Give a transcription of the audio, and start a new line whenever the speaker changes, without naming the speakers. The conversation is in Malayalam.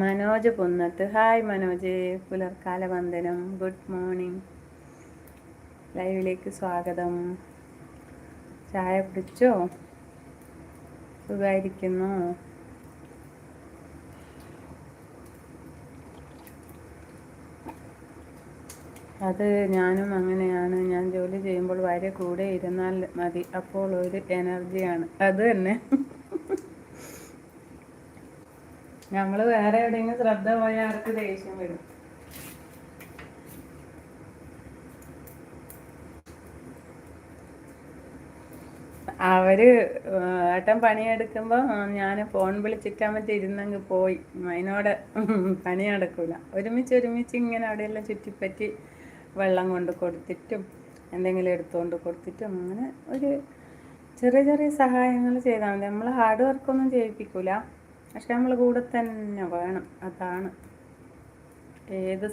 മനോജ് പുന്നത്ത്. ഹായ് മനോജ്, പുലർക്കാല വന്ദനം, ഗുഡ് മോർണിംഗ്. ലൈവിലേക്ക് സ്വാഗതം. ചായ കുടിച്ചോ? സുഖമായിരിക്കുന്നു. അത് ഞാനും അങ്ങനെയാണ്. ഞാൻ ജോലി ചെയ്യുമ്പോൾ ഭാര്യ കൂടെ ഇരുന്നാൽ മതി, അപ്പോൾ ഒരു എനർജിയാണ്. അത് തന്നെ. നമ്മൾ വേറെ എവിടെയെങ്കിലും ശ്രദ്ധ പോയാൽ ആർക്ക് ദേഷ്യം വരും. അവര് ഏട്ടൻ പണിയെടുക്കുമ്പോൾ ഞാൻ ഫോൺ വിളിച്ചിട്ടാൻ പറ്റി ഇരുന്നെങ്കിൽ പോയി, അതിനോട് പണി നടക്കൂല. ഒരുമിച്ച് ഇങ്ങനെ അവിടെയെല്ലാം ചുറ്റിപ്പറ്റി വെള്ളം കൊണ്ട് കൊടുത്തിട്ടും എന്തെങ്കിലും എടുത്തുകൊണ്ട് കൊടുത്തിട്ടും അങ്ങനെ ഒരു ചെറിയ സഹായങ്ങൾ ചെയ്താൽ മതി. നമ്മൾ ഹാർഡ് വർക്കൊന്നും ചെയ്യിപ്പിക്കൂല, പക്ഷെ നമ്മൾ കൂടെ തന്നെ വേണം. അതാണ് ഏത്